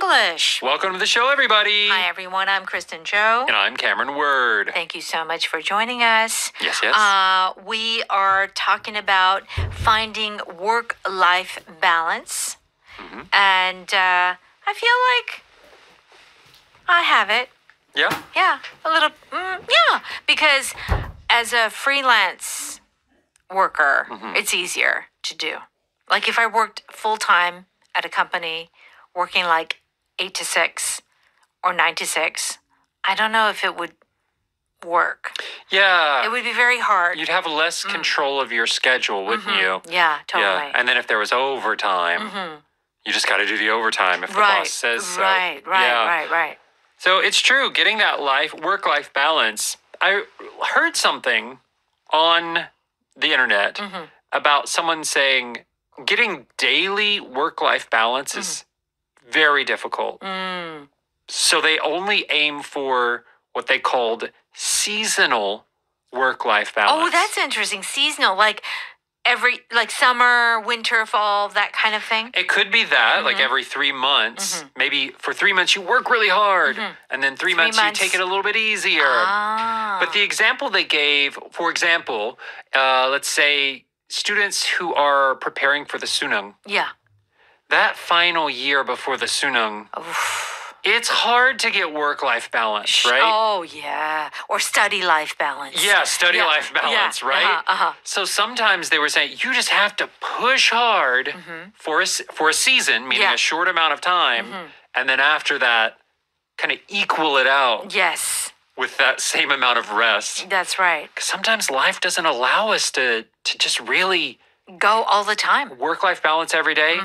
English. Welcome to the show, everybody. Hi, everyone. I'm Kristen Joe. And I'm Cameron Word. Thank you so much for joining us. Yes, yes. We are talking about finding work-life balance. And I feel like I have it. Yeah? Yeah, a little, yeah. Because as a freelance worker, it's easier to do. Like if I worked full-time at a company, working like 8 to 6 or 9 to 6, I don't know if it would work. Yeah. It would be very hard. You'd have less control of your schedule, wouldn't you? Yeah, totally. Yeah. And then if there was overtime, you just got to do the overtime if the boss says so. Right. So it's true, getting that work-life balance. I heard something on the internet about someone saying getting daily work-life balance is very difficult. So they only aim for what they called seasonal work-life balance. Oh, that's interesting. Seasonal, like summer, winter, fall, that kind of thing. It could be that, like every 3 months. Maybe for 3 months you work really hard, and then 3 months you take it a little bit easier. But the example they gave, for example, let's say students who are preparing for the Sunung. Yeah. That final year before the Sunung, it's hard to get work-life balance, right? Oh, yeah. Or study-life balance. Yeah, study-life balance, right? So sometimes they were saying, you just have to push hard for a season, meaning a short amount of time, and then after that, kind of equal it out. Yes. With that same amount of rest. That's right. Because sometimes life doesn't allow us to just really go all the time. Work-life balance every day.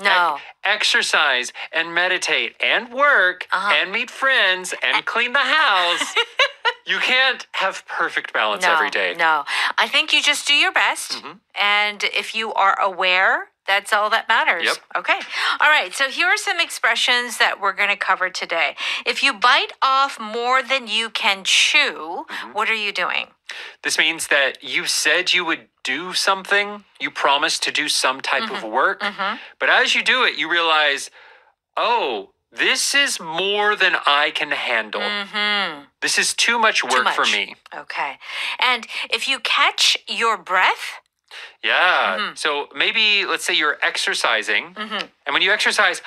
No. Exercise and meditate and work and meet friends and clean the house. You can't have perfect balance every day. No. I think you just do your best. And if you are aware, that's all that matters. Yep. Okay. All right. So here are some expressions that we're going to cover today. If you bite off more than you can chew, what are you doing? This means that you said you would do something. You promised to do some type of work. But as you do it, you realize, oh, this is more than I can handle. This is too much work for me. Okay. And if you catch your breath, yeah. So maybe let's say you're exercising. And when you exercise,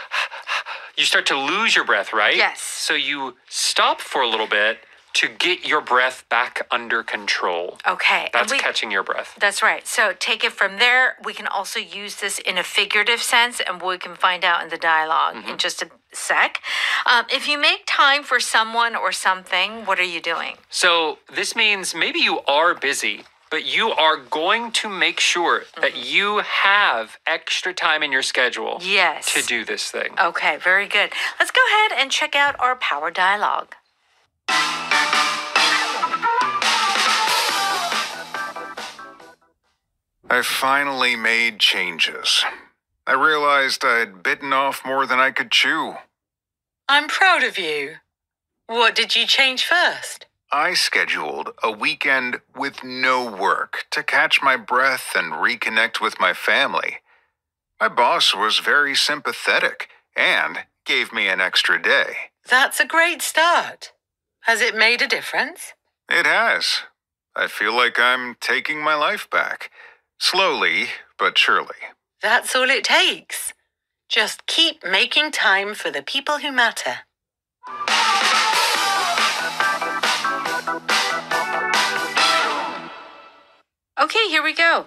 you start to lose your breath, right? Yes. So you stop for a little bit to get your breath back under control. Okay. That's catching your breath. That's right. So take it from there. We can also use this in a figurative sense, and we can find out in the dialogue in just a sec. If you make time for someone or something, what are you doing? So this means maybe you are busy, but you are going to make sure that you have extra time in your schedule to do this thing. Okay, very good. Let's go ahead and check out our power dialogue. I finally made changes. I realized I'd bitten off more than I could chew. I'm proud of you. What did you change first? I scheduled a weekend with no work to catch my breath and reconnect with my family. My boss was very sympathetic and gave me an extra day. That's a great start. Has it made a difference? It has. I feel like I'm taking my life back. Slowly, but surely. That's all it takes. Just keep making time for the people who matter. Okay, here we go.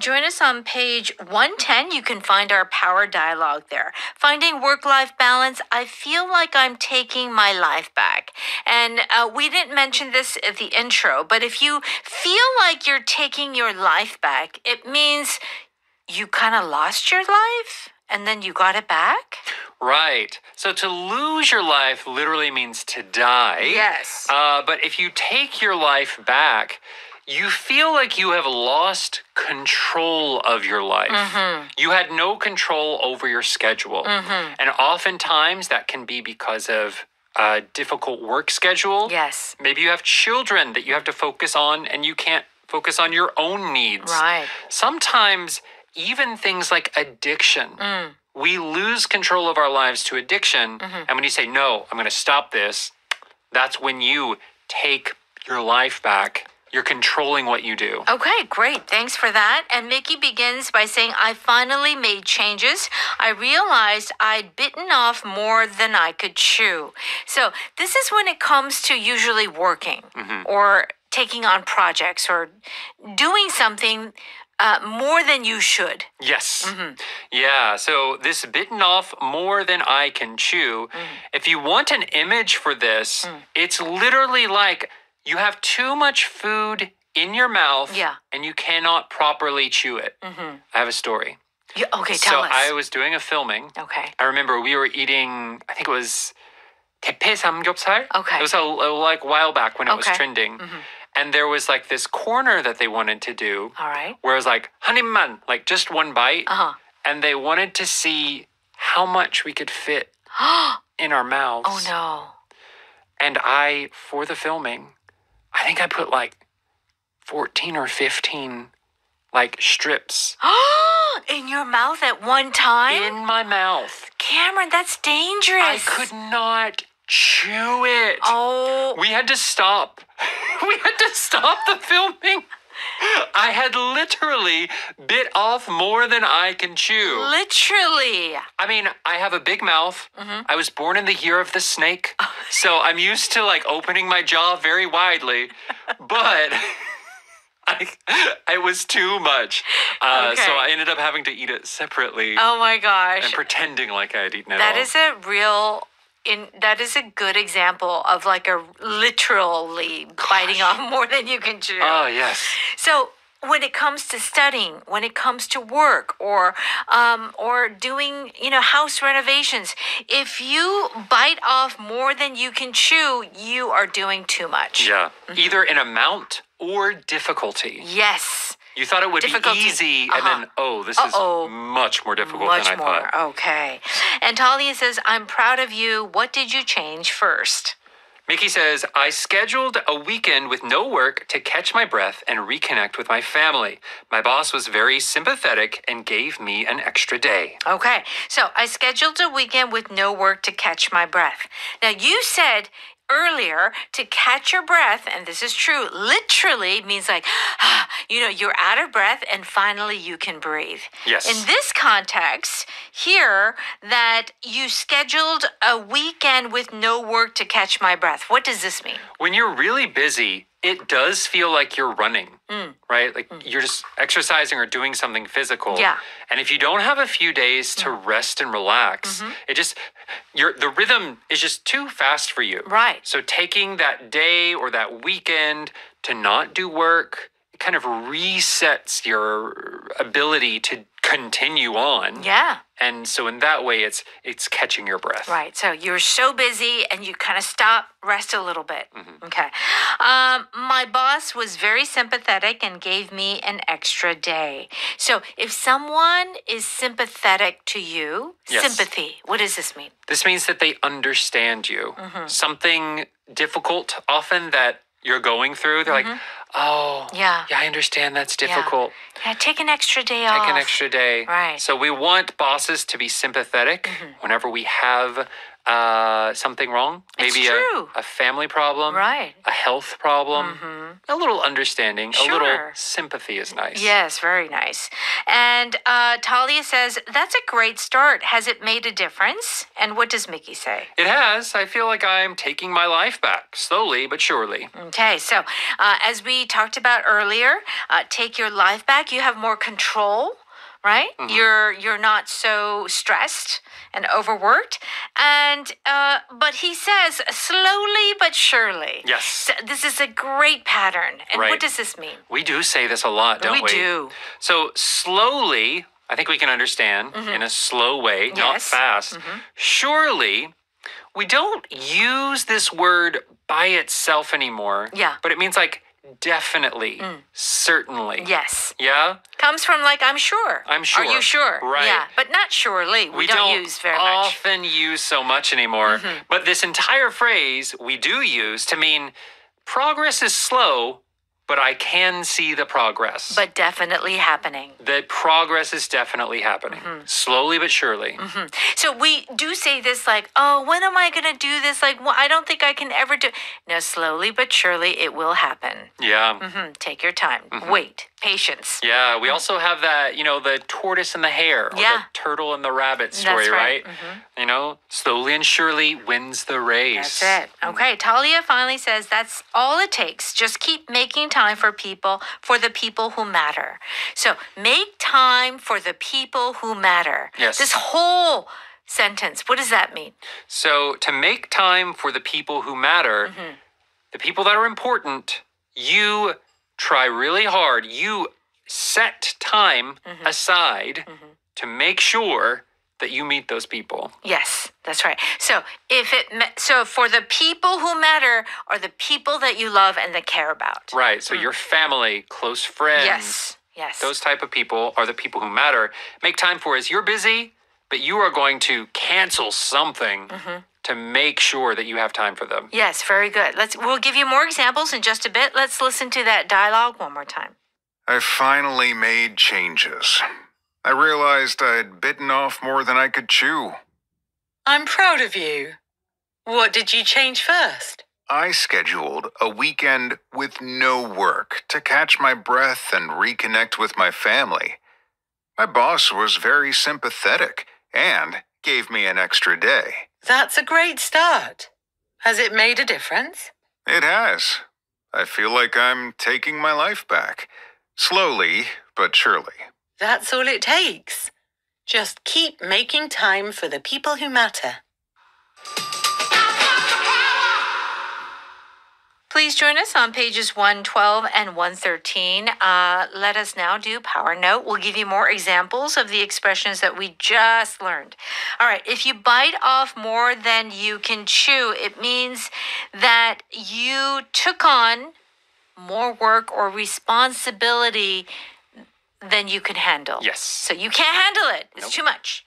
Join us on page 110. You can find our power dialogue there. Finding work-life balance. I feel like I'm taking my life back. And we didn't mention this at the intro, but if you feel like you're taking your life back, it means you kind of lost your life and then you got it back? Right. So to lose your life literally means to die. Yes. But if you take your life back, you feel like you have lost control of your life. You had no control over your schedule. And oftentimes that can be because of a difficult work schedule. Yes. Maybe you have children that you have to focus on and you can't focus on your own needs. Right. Sometimes even things like addiction we lose control of our lives to addiction. And when you say, no, I'm going to stop this, that's when you take your life back. You're controlling what you do. Okay, great. Thanks for that. And Mickey begins by saying, I finally made changes. I realized I'd bitten off more than I could chew. So this is when it comes to usually working or taking on projects or doing something more than you should. Yes. Yeah. So this bitten off more than I can chew. If you want an image for this, it's literally like you have too much food in your mouth and you cannot properly chew it. I have a story. Yeah, okay, tell us. So I was doing a filming. Okay. I remember we were eating, I think it was tepe samgyeopsal. Okay. It was like a while back when it was trending. And there was like this corner that they wanted to do. All right. Where it was like, 한입만, like just one bite. And they wanted to see how much we could fit in our mouths. Oh, no. And for the filming, I think I put like 14 or 15 like strips. In your mouth at one time? In my mouth. Cameron, that's dangerous. I could not chew it. Oh. We had to stop. We had to stop the filming. I had literally bit off more than I can chew. Literally. I mean, I have a big mouth. I was born in the year of the snake. So I'm used to like opening my jaw very widely. But it was too much. Okay. So I ended up having to eat it separately. Oh my gosh. And pretending like I had eaten it That all. is that is a good example of like a literally biting off more than you can chew. Oh, yes. So when it comes to studying, when it comes to work or doing, house renovations, if you bite off more than you can chew, you are doing too much. Yeah. Either in amount or difficulty. Yes. You thought it would Difficulty. be easy, and then, this is much more difficult Much than I more. thought. Okay. And Talia says, I'm proud of you. What did you change first? Mickey says, I scheduled a weekend with no work to catch my breath and reconnect with my family. My boss was very sympathetic and gave me an extra day. Okay. So I scheduled a weekend with no work to catch my breath. Now, you said earlier to catch your breath, and this is true, literally means like, you're out of breath and finally you can breathe. Yes. In this context, here that you scheduled a weekend with no work to catch my breath. What does this mean? When you're really busy, it does feel like you're running, right? Like you're just exercising or doing something physical. Yeah. And if you don't have a few days to rest and relax, the rhythm is just too fast for you. Right. So taking that day or that weekend to not do work, it kind of resets your ability to continue on. Yeah. And so in that way, it's catching your breath. Right. So you're so busy and you kind of stop, rest a little bit. Okay. My boss was very sympathetic and gave me an extra day. So if someone is sympathetic to you, sympathy, what does this mean? This means that they understand you. Something difficult often that you're going through, they're like, oh, yeah, I understand that's difficult. Yeah, take an extra day off. Take an extra day. Right. So we want bosses to be sympathetic whenever we have something wrong. Maybe a family problem. Right. A health problem. A little understanding. Sure. A little sympathy is nice. Yes, very nice. And Talia says, that's a great start. Has it made a difference? And what does Mickey say? It has. I feel like I'm taking my life back, slowly but surely. Okay, so as we talked about earlier, take your life back. You have more control, right? You're not so stressed and overworked. And but he says slowly but surely. Yes. So this is a great pattern. And what does this mean? We do say this a lot, don't we? We do. So slowly, I think we can understand in a slow way, not fast. Surely, we don't use this word by itself anymore. Yeah. But it means like definitely, certainly. Yes. Yeah? Comes from like, I'm sure. I'm sure. Are you sure? Right. Yeah, but not surely. We don't use very much. often use so much anymore. But this entire phrase we do use to mean progress is slow, but I can see the progress. But definitely happening. The progress is definitely happening. Slowly but surely. So we do say this like, oh, when am I going to do this? Like, well, I don't think I can ever do. No, slowly but surely it will happen. Yeah. Take your time. Wait. Patience. Yeah, we also have that, the tortoise and the hare, or the turtle and the rabbit story, That's right. Slowly and surely wins the race. That's it. Okay, Talia finally says that's all it takes. Just keep making time for the people who matter. So make time for the people who matter. Yes. This whole sentence, what does that mean? So to make time for the people who matter, the people that are important, you try really hard. You set time aside to make sure that you meet those people. Yes, that's right. So so for the people who matter are the people that you love and that care about. Right. So your family, close friends. Yes. Those type of people are the people who matter. Make time for is you're busy, but you are going to cancel something to make sure that you have time for them. Yes, very good. We'll give you more examples in just a bit. Let's listen to that dialogue one more time. I finally made changes. I realized I'd bitten off more than I could chew. I'm proud of you. What did you change first? I scheduled a weekend with no work to catch my breath and reconnect with my family. My boss was very sympathetic and gave me an extra day. That's a great start. Has it made a difference? It has. I feel like I'm taking my life back. Slowly, but surely. That's all it takes. Just keep making time for the people who matter. Please join us on pages 112 and 113. Let us now do Power Note. We'll give you more examples of the expressions that we just learned. All right, if you bite off more than you can chew, it means that you took on more work or responsibility than you can handle. Yes. So you can't handle it. It's too much.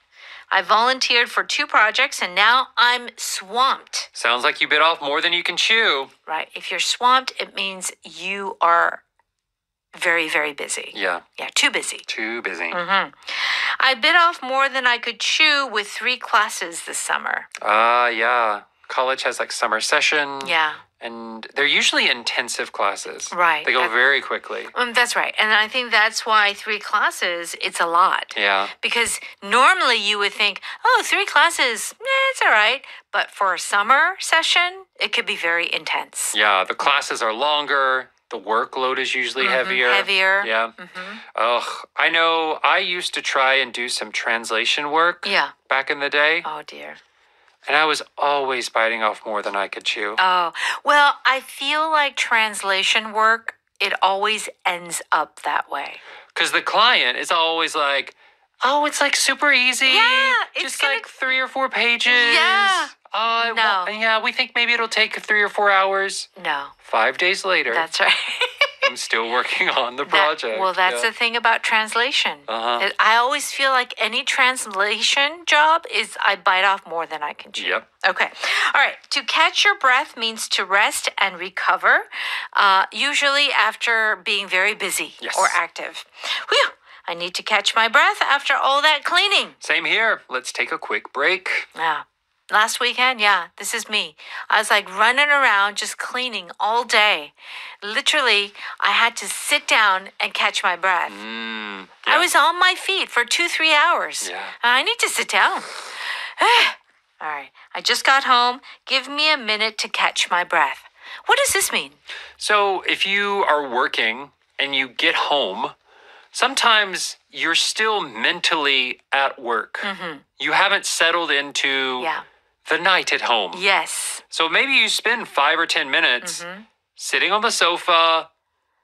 I volunteered for 2 projects and now I'm swamped. Sounds like you bit off more than you can chew. Right. If you're swamped, it means you are very, very busy. Yeah. Yeah, too busy. Too busy. I bit off more than I could chew with 3 classes this summer. Yeah. College has like summer session. Yeah. And they're usually intensive classes. Right. They go very quickly. That's right. And I think that's why 3 classes, it's a lot. Yeah. Because normally you would think, 3 classes, it's all right. But for a summer session, it could be very intense. Yeah, the classes are longer. The workload is usually heavier. Heavier. Yeah. I know I used to try and do some translation work back in the day. Oh, dear. And I was always biting off more than I could chew. Oh, well, I feel like translation work, it always ends up that way. Because the client is always like, oh, it's like super easy. Yeah, it's just gonna... like 3 or 4 pages. Yeah. No. Yeah, we think maybe it'll take 3 or 4 hours. No. 5 days later. That's right. I'm still working on the project. That's the thing about translation. I always feel like any translation job is I bite off more than I can chew. Yep. Okay. All right. To catch your breath means to rest and recover, usually after being very busy or active. Whew. I need to catch my breath after all that cleaning. Same here. Let's take a quick break. Yeah. Last weekend, this is me. I was like running around just cleaning all day. Literally, I had to sit down and catch my breath. I was on my feet for 2-3 hours. Yeah. I need to sit down. All right, I just got home. Give me a minute to catch my breath. What does this mean? So if you are working and you get home, sometimes you're still mentally at work. You haven't settled into the night at home. Yes. So maybe you spend 5 or 10 minutes sitting on the sofa,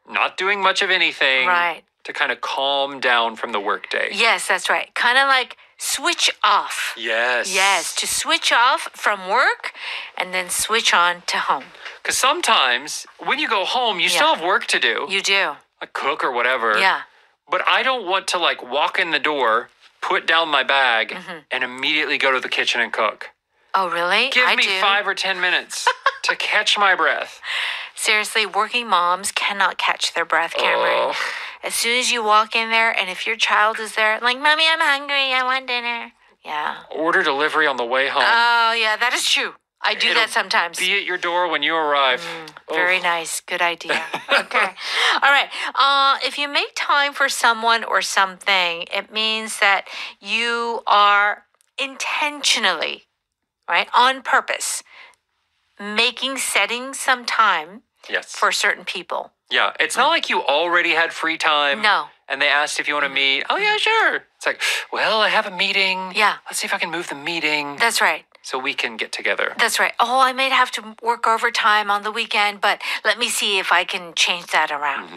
not doing much of anything. Right. To kind of calm down from the workday. Yes, that's right. Kind of like switch off. Yes. Yes, to switch off from work and then switch on to home. Because sometimes when you go home, you still have work to do. You do. Like cook or whatever. Yeah. But I don't want to like walk in the door, put down my bag, and immediately go to the kitchen and cook. Oh, really? Give I me do. 5 or 10 minutes to catch my breath. Seriously, working moms cannot catch their breath, Cameron. Oh. As soon as you walk in there, and if your child is there, like, Mommy, I'm hungry. I want dinner. Yeah. Order delivery on the way home. Oh, yeah, that is true. I do that sometimes. Be at your door when you arrive. Very nice. Good idea. Okay. All right. If you make time for someone or something, it means that you are intentionally, right, on purpose, setting some time Yes. for certain people. Yeah, it's not like you already had free time. No. And they asked if you want to meet. Oh, yeah, sure. It's like, well, I have a meeting. Yeah. Let's see if I can move the meeting That's right. so we can get together. That's right. Oh, I may have to work overtime on the weekend, but let me see if I can change that around.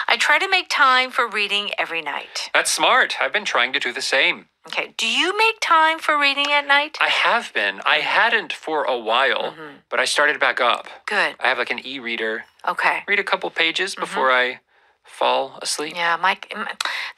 I try to make time for reading every night. That's smart. I've been trying to do the same. Okay. Do you make time for reading at night? I have been. I hadn't for a while, but I started back up. Good. I have like an e-reader. Okay. Read a couple pages before I fall asleep. Yeah,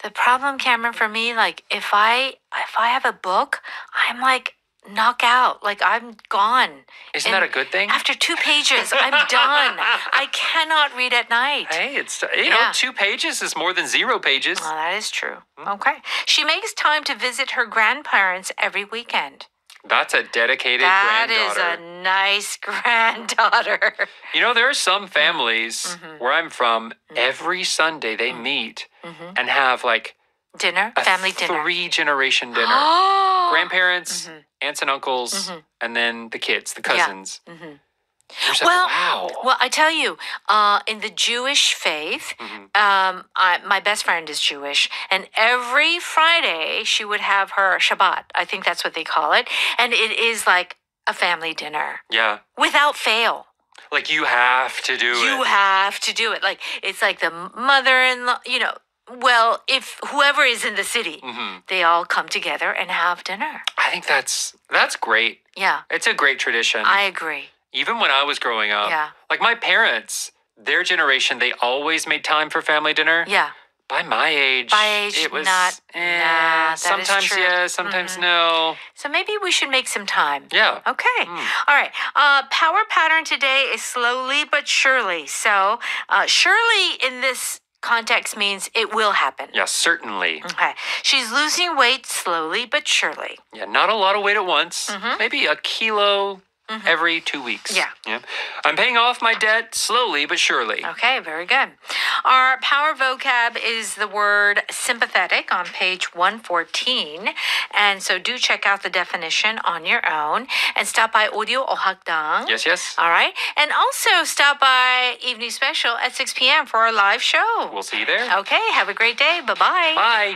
the problem, Cameron, for me, like if I have a book, I'm like knock out, like I'm gone. Isn't that a good thing? After 2 pages, I'm done. I cannot read at night. Hey, it's, you know, 2 pages is more than 0 pages. Well, that is true. Okay. She makes time to visit her grandparents every weekend. That's a dedicated That granddaughter. is a nice granddaughter. You know, there are some families where I'm from, every Sunday they meet and have like Dinner? a Family dinner. 3-generation dinner. Oh! Grandparents, aunts and uncles, and then the kids, the cousins. You're just like, wow. Well, I tell you, in the Jewish faith, my best friend is Jewish, and every Friday she would have her Shabbat. I think that's what they call it, and it is like a family dinner Yeah. without fail. Like you have to do it. You have to do it. Like it's like the mother-in-law, you know. Well, if whoever is in the city, they all come together and have dinner. I think that's great. Yeah, It's a great tradition. I agree. Even when I was growing up, Yeah. like my parents, their generation, they always made time for family dinner. Yeah. By my age, it was not. Nah, that is sometimes true. yes, sometimes no. So maybe we should make some time. Yeah. Okay. All right. Power pattern today is slowly but surely. So surely in this context means it will happen. Yeah, certainly. Okay. She's losing weight slowly but surely. Yeah, not a lot of weight at once. Maybe a kilo every 2 weeks. Yeah. I'm paying off my debt slowly but surely. Okay, very good. Our power vocab is the word sympathetic on page 114. And so do check out the definition on your own and stop by Audio Ohakdang. Yes. All right. And also stop by Evening Special at 6 p.m. for our live show. We'll see you there. Okay, have a great day. Bye-bye. Bye.